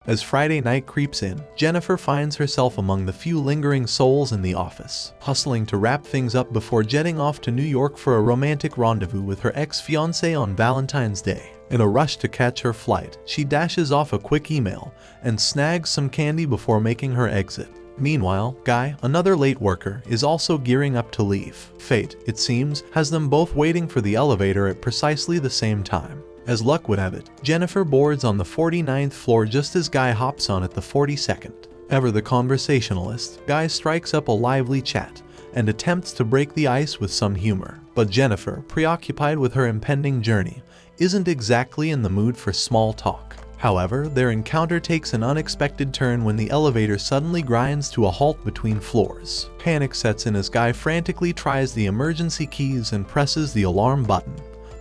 As Friday night creeps in, Jennifer finds herself among the few lingering souls in the office, hustling to wrap things up before jetting off to New York for a romantic rendezvous with her ex-fiancé on Valentine's Day. In a rush to catch her flight, she dashes off a quick email and snags some candy before making her exit. Meanwhile, Guy, another late worker, is also gearing up to leave. Fate, it seems, has them both waiting for the elevator at precisely the same time. As luck would have it, Jennifer boards on the 49th floor just as Guy hops on at the 42nd. Ever the conversationalist, Guy strikes up a lively chat and attempts to break the ice with some humor. But Jennifer, preoccupied with her impending journey, isn't exactly in the mood for small talk. However, their encounter takes an unexpected turn when the elevator suddenly grinds to a halt between floors. Panic sets in as Guy frantically tries the emergency keys and presses the alarm button,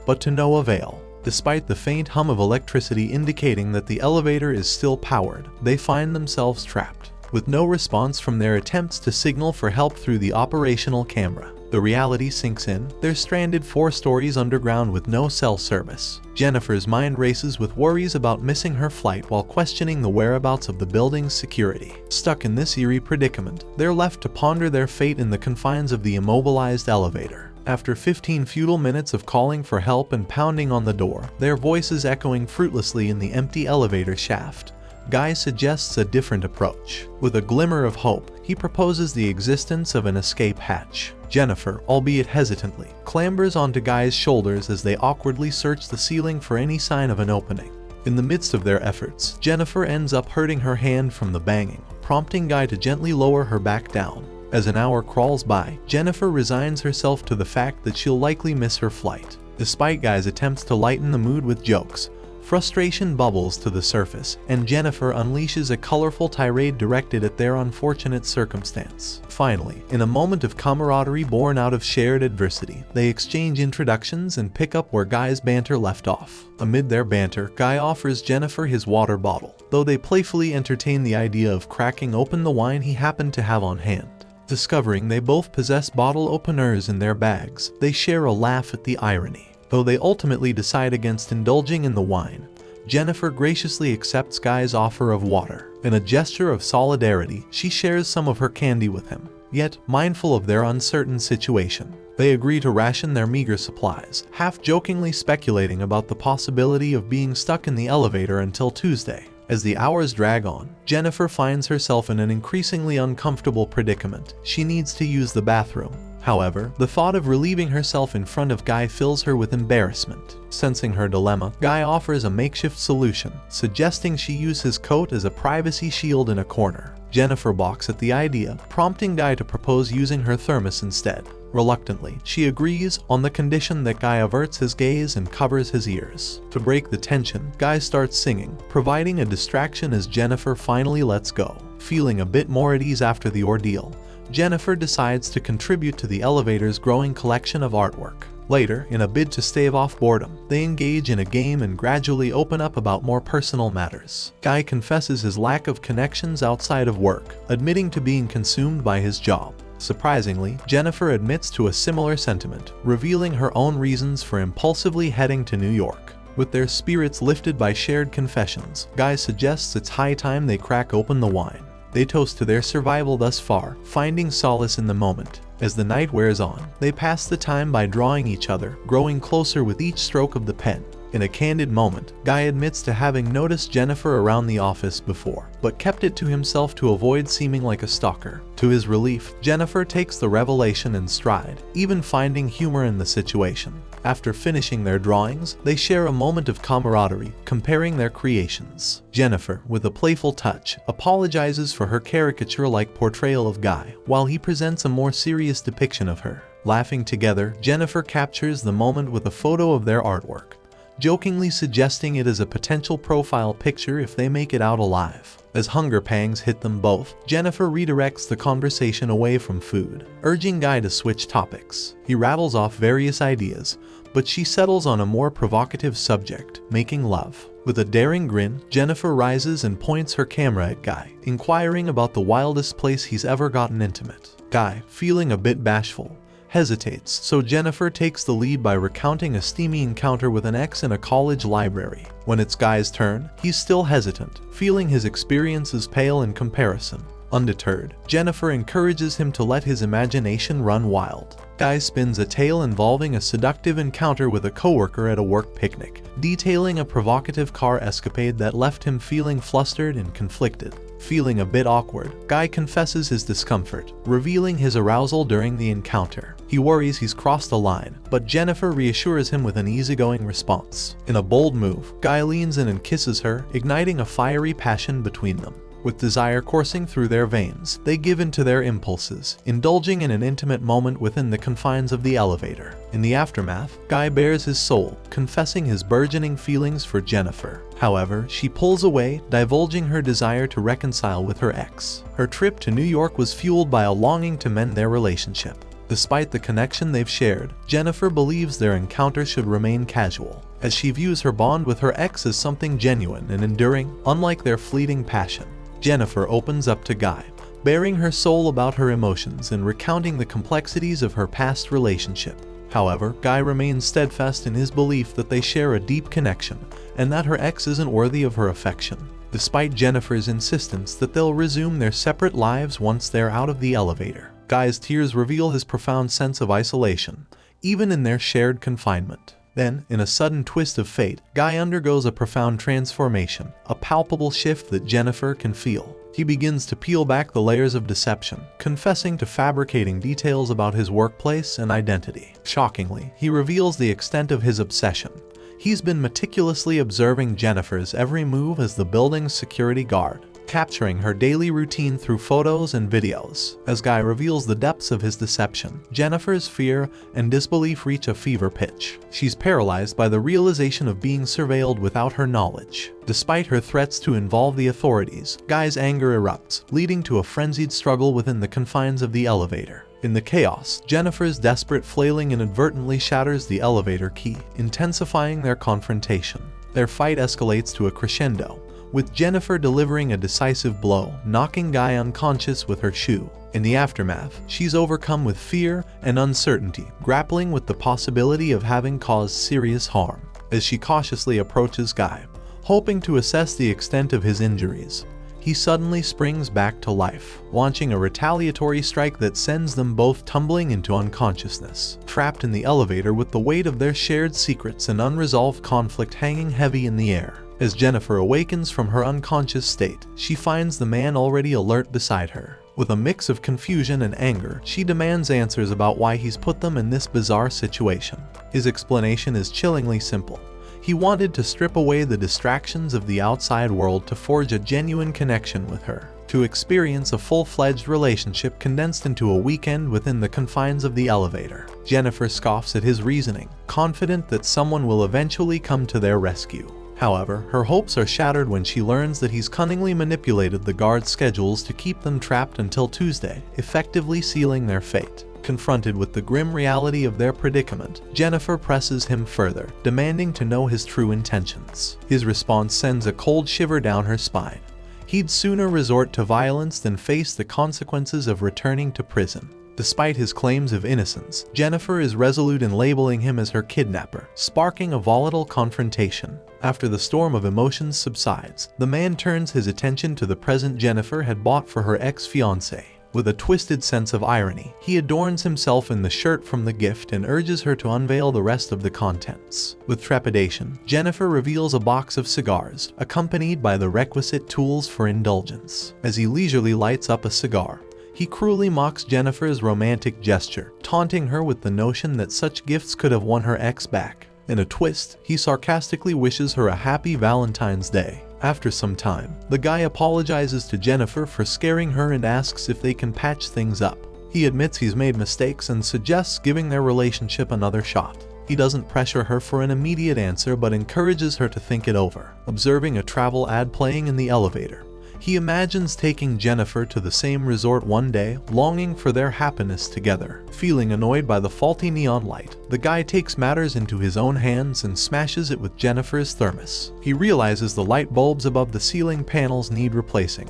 but to no avail. Despite the faint hum of electricity indicating that the elevator is still powered, they find themselves trapped. With no response from their attempts to signal for help through the operational camera, the reality sinks in. They're stranded 4 stories underground with no cell service. Jennifer's mind races with worries about missing her flight while questioning the whereabouts of the building's security. Stuck in this eerie predicament, they're left to ponder their fate in the confines of the immobilized elevator. After 15 futile minutes of calling for help and pounding on the door, their voices echoing fruitlessly in the empty elevator shaft, Guy suggests a different approach. With a glimmer of hope, he proposes the existence of an escape hatch. Jennifer, albeit hesitantly, clambers onto Guy's shoulders as they awkwardly search the ceiling for any sign of an opening. In the midst of their efforts, Jennifer ends up hurting her hand from the banging, prompting Guy to gently lower her back down. As an hour crawls by, Jennifer resigns herself to the fact that she'll likely miss her flight. Despite Guy's attempts to lighten the mood with jokes, frustration bubbles to the surface, and Jennifer unleashes a colorful tirade directed at their unfortunate circumstance. Finally, in a moment of camaraderie born out of shared adversity, they exchange introductions and pick up where Guy's banter left off. Amid their banter, Guy offers Jennifer his water bottle, though they playfully entertain the idea of cracking open the wine he happened to have on hand. Discovering they both possess bottle openers in their bags, they share a laugh at the irony. Though they ultimately decide against indulging in the wine, Jennifer graciously accepts Guy's offer of water. In a gesture of solidarity, she shares some of her candy with him. Yet, mindful of their uncertain situation, they agree to ration their meager supplies, half-jokingly speculating about the possibility of being stuck in the elevator until Tuesday. As the hours drag on, Jennifer finds herself in an increasingly uncomfortable predicament. She needs to use the bathroom. However, the thought of relieving herself in front of Guy fills her with embarrassment. Sensing her dilemma, Guy offers a makeshift solution, suggesting she use his coat as a privacy shield in a corner. Jennifer balks at the idea, prompting Guy to propose using her thermos instead. Reluctantly, she agrees on the condition that Guy averts his gaze and covers his ears. To break the tension, Guy starts singing, providing a distraction as Jennifer finally lets go. Feeling a bit more at ease after the ordeal, Jennifer decides to contribute to the elevator's growing collection of artwork. Later, in a bid to stave off boredom, they engage in a game and gradually open up about more personal matters. Guy confesses his lack of connections outside of work, admitting to being consumed by his job. Surprisingly, Jennifer admits to a similar sentiment, revealing her own reasons for impulsively heading to New York. With their spirits lifted by shared confessions, Guy suggests it's high time they crack open the wine. They toast to their survival thus far, finding solace in the moment. As the night wears on, they pass the time by drawing each other, growing closer with each stroke of the pen. In a candid moment, Guy admits to having noticed Jennifer around the office before, but kept it to himself to avoid seeming like a stalker. To his relief, Jennifer takes the revelation in stride, even finding humor in the situation. After finishing their drawings, they share a moment of camaraderie, comparing their creations. Jennifer, with a playful touch, apologizes for her caricature-like portrayal of Guy, while he presents a more serious depiction of her. Laughing together, Jennifer captures the moment with a photo of their artwork, jokingly suggesting it as a potential profile picture if they make it out alive. As hunger pangs hit them both, Jennifer redirects the conversation away from food, urging Guy to switch topics. He rattles off various ideas, but she settles on a more provocative subject, making love. With a daring grin, Jennifer rises and points her camera at Guy, inquiring about the wildest place he's ever gotten intimate. Guy, feeling a bit bashful, hesitates, so Jennifer takes the lead by recounting a steamy encounter with an ex in a college library. When it's Guy's turn, he's still hesitant, feeling his experiences pale in comparison. Undeterred, Jennifer encourages him to let his imagination run wild. Guy spins a tale involving a seductive encounter with a coworker at a work picnic, detailing a provocative car escapade that left him feeling flustered and conflicted. Feeling a bit awkward, Guy confesses his discomfort, revealing his arousal during the encounter. He worries he's crossed the line, but Jennifer reassures him with an easygoing response. In a bold move, Guy leans in and kisses her, igniting a fiery passion between them. With desire coursing through their veins, they give in to their impulses, indulging in an intimate moment within the confines of the elevator. In the aftermath, Guy bares his soul, confessing his burgeoning feelings for Jennifer. However, she pulls away, divulging her desire to reconcile with her ex. Her trip to New York was fueled by a longing to mend their relationship. Despite the connection they've shared, Jennifer believes their encounter should remain casual, as she views her bond with her ex as something genuine and enduring, unlike their fleeting passion. Jennifer opens up to Guy, baring her soul about her emotions and recounting the complexities of her past relationship. However, Guy remains steadfast in his belief that they share a deep connection and that her ex isn't worthy of her affection. Despite Jennifer's insistence that they'll resume their separate lives once they're out of the elevator, Guy's tears reveal his profound sense of isolation, even in their shared confinement. Then, in a sudden twist of fate, Guy undergoes a profound transformation, a palpable shift that Jennifer can feel. He begins to peel back the layers of deception, confessing to fabricating details about his workplace and identity. Shockingly, he reveals the extent of his obsession. He's been meticulously observing Jennifer's every move as the building's security guard, capturing her daily routine through photos and videos. As Guy reveals the depths of his deception, Jennifer's fear and disbelief reach a fever pitch. She's paralyzed by the realization of being surveilled without her knowledge. Despite her threats to involve the authorities, Guy's anger erupts, leading to a frenzied struggle within the confines of the elevator. In the chaos, Jennifer's desperate flailing inadvertently shatters the elevator key, intensifying their confrontation. Their fight escalates to a crescendo, with Jennifer delivering a decisive blow, knocking Guy unconscious with her shoe. In the aftermath, she's overcome with fear and uncertainty, grappling with the possibility of having caused serious harm. As she cautiously approaches Guy, hoping to assess the extent of his injuries, he suddenly springs back to life, launching a retaliatory strike that sends them both tumbling into unconsciousness. Trapped in the elevator with the weight of their shared secrets and unresolved conflict hanging heavy in the air. As Jennifer awakens from her unconscious state, she finds the man already alert beside her. With a mix of confusion and anger, she demands answers about why he's put them in this bizarre situation. His explanation is chillingly simple. He wanted to strip away the distractions of the outside world to forge a genuine connection with her, to experience a full-fledged relationship condensed into a weekend within the confines of the elevator. Jennifer scoffs at his reasoning, confident that someone will eventually come to their rescue. However, her hopes are shattered when she learns that he's cunningly manipulated the guards' schedules to keep them trapped until Tuesday, effectively sealing their fate. Confronted with the grim reality of their predicament, Jennifer presses him further, demanding to know his true intentions. His response sends a cold shiver down her spine. He'd sooner resort to violence than face the consequences of returning to prison. Despite his claims of innocence, Jennifer is resolute in labeling him as her kidnapper, sparking a volatile confrontation. After the storm of emotions subsides, the man turns his attention to the present Jennifer had bought for her ex-fiancé. With a twisted sense of irony, he adorns himself in the shirt from the gift and urges her to unveil the rest of the contents. With trepidation, Jennifer reveals a box of cigars, accompanied by the requisite tools for indulgence. As he leisurely lights up a cigar, he cruelly mocks Jennifer's romantic gesture, taunting her with the notion that such gifts could have won her ex back. In a twist, he sarcastically wishes her a happy Valentine's Day. After some time, the guy apologizes to Jennifer for scaring her and asks if they can patch things up. He admits he's made mistakes and suggests giving their relationship another shot. He doesn't pressure her for an immediate answer but encourages her to think it over. Observing a travel ad playing in the elevator, he imagines taking Jennifer to the same resort one day, longing for their happiness together. Feeling annoyed by the faulty neon light, the guy takes matters into his own hands and smashes it with Jennifer's thermos. He realizes the light bulbs above the ceiling panels need replacing,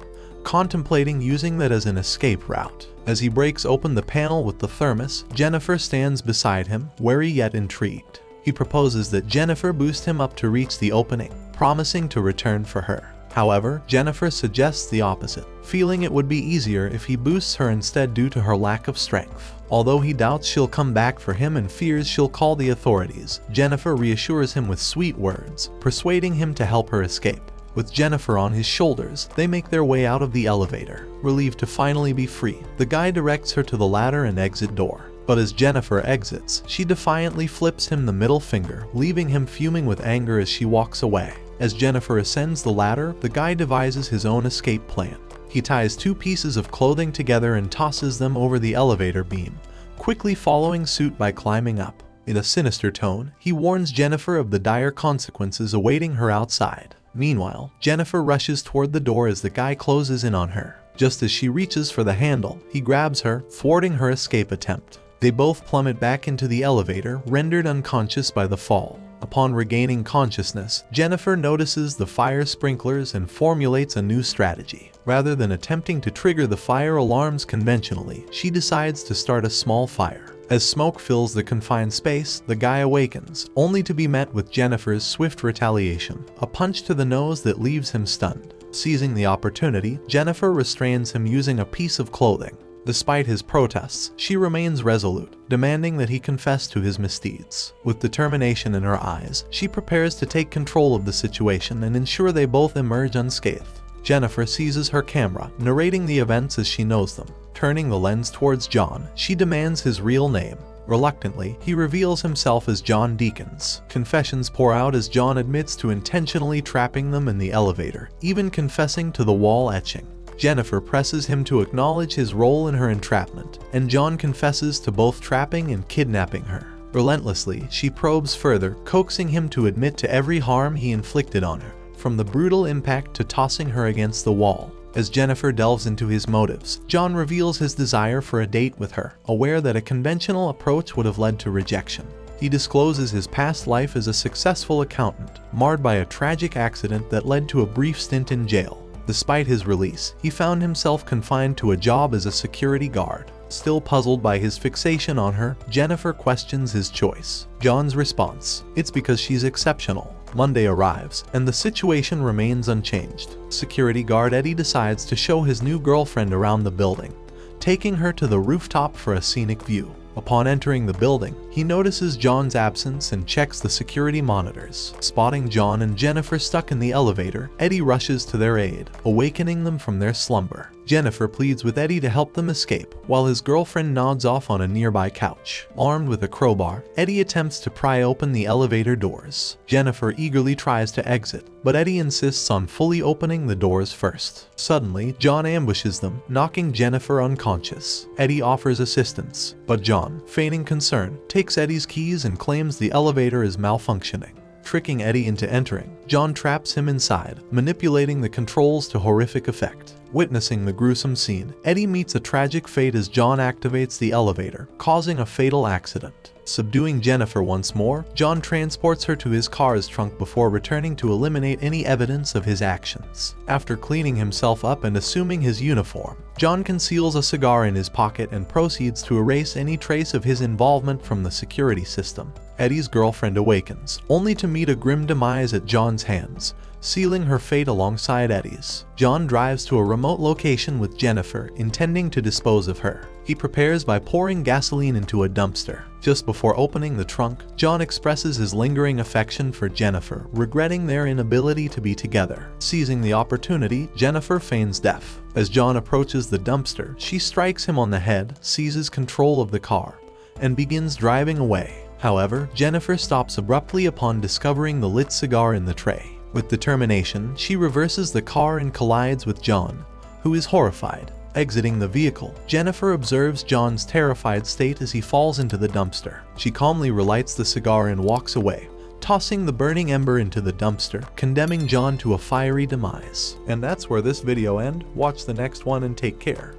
contemplating using that as an escape route. As he breaks open the panel with the thermos, Jennifer stands beside him, wary yet intrigued. He proposes that Jennifer boost him up to reach the opening, promising to return for her. However, Jennifer suggests the opposite, feeling it would be easier if he boosts her instead due to her lack of strength. Although he doubts she'll come back for him and fears she'll call the authorities, Jennifer reassures him with sweet words, persuading him to help her escape. With Jennifer on his shoulders, they make their way out of the elevator. Relieved to finally be free, the guy directs her to the ladder and exit door. But as Jennifer exits, she defiantly flips him the middle finger, leaving him fuming with anger as she walks away. As Jennifer ascends the ladder, the guy devises his own escape plan. He ties two pieces of clothing together and tosses them over the elevator beam, quickly following suit by climbing up. In a sinister tone, he warns Jennifer of the dire consequences awaiting her outside. Meanwhile, Jennifer rushes toward the door as the guy closes in on her. Just as she reaches for the handle, he grabs her, thwarting her escape attempt. They both plummet back into the elevator, rendered unconscious by the fall. Upon regaining consciousness, Jennifer notices the fire sprinklers and formulates a new strategy. Rather than attempting to trigger the fire alarms conventionally, she decides to start a small fire. As smoke fills the confined space, the guy awakens, only to be met with Jennifer's swift retaliation, a punch to the nose that leaves him stunned. Seizing the opportunity, Jennifer restrains him using a piece of clothing. Despite his protests, she remains resolute, demanding that he confess to his misdeeds. With determination in her eyes, she prepares to take control of the situation and ensure they both emerge unscathed. Jennifer seizes her camera, narrating the events as she knows them. Turning the lens towards John, she demands his real name. Reluctantly, he reveals himself as John Deacons. Confessions pour out as John admits to intentionally trapping them in the elevator, even confessing to the wall etching. Jennifer presses him to acknowledge his role in her entrapment, and John confesses to both trapping and kidnapping her. Relentlessly, she probes further, coaxing him to admit to every harm he inflicted on her, from the brutal impact to tossing her against the wall. As Jennifer delves into his motives, John reveals his desire for a date with her, aware that a conventional approach would have led to rejection. He discloses his past life as a successful accountant, marred by a tragic accident that led to a brief stint in jail. Despite his release, he found himself confined to a job as a security guard. Still puzzled by his fixation on her, Jennifer questions his choice. John's response: "It's because she's exceptional." Monday arrives, and the situation remains unchanged. Security guard Eddie decides to show his new girlfriend around the building, taking her to the rooftop for a scenic view. Upon entering the building, he notices John's absence and checks the security monitors. Spotting John and Jennifer stuck in the elevator, Eddie rushes to their aid, awakening them from their slumber. Jennifer pleads with Eddie to help them escape, while his girlfriend nods off on a nearby couch. Armed with a crowbar, Eddie attempts to pry open the elevator doors. Jennifer eagerly tries to exit, but Eddie insists on fully opening the doors first. Suddenly, John ambushes them, knocking Jennifer unconscious. Eddie offers assistance, but John, feigning concern, takes Eddie's keys and claims the elevator is malfunctioning. Tricking Eddie into entering, John traps him inside, manipulating the controls to horrific effect. Witnessing the gruesome scene, Eddie meets a tragic fate as John activates the elevator, causing a fatal accident. Subduing Jennifer once more, John transports her to his car's trunk before returning to eliminate any evidence of his actions. After cleaning himself up and assuming his uniform, John conceals a cigar in his pocket and proceeds to erase any trace of his involvement from the security system. Eddie's girlfriend awakens, only to meet a grim demise at John's hands, sealing her fate alongside Eddie's. John drives to a remote location with Jennifer, intending to dispose of her. He prepares by pouring gasoline into a dumpster. Just before opening the trunk, John expresses his lingering affection for Jennifer, regretting their inability to be together. Seizing the opportunity, Jennifer feigns death. As John approaches the dumpster, she strikes him on the head, seizes control of the car, and begins driving away. However, Jennifer stops abruptly upon discovering the lit cigar in the tray. With determination, she reverses the car and collides with John, who is horrified. Exiting the vehicle, Jennifer observes John's terrified state as he falls into the dumpster. She calmly relights the cigar and walks away, tossing the burning ember into the dumpster, condemning John to a fiery demise. And that's where this video ends. Watch the next one and take care.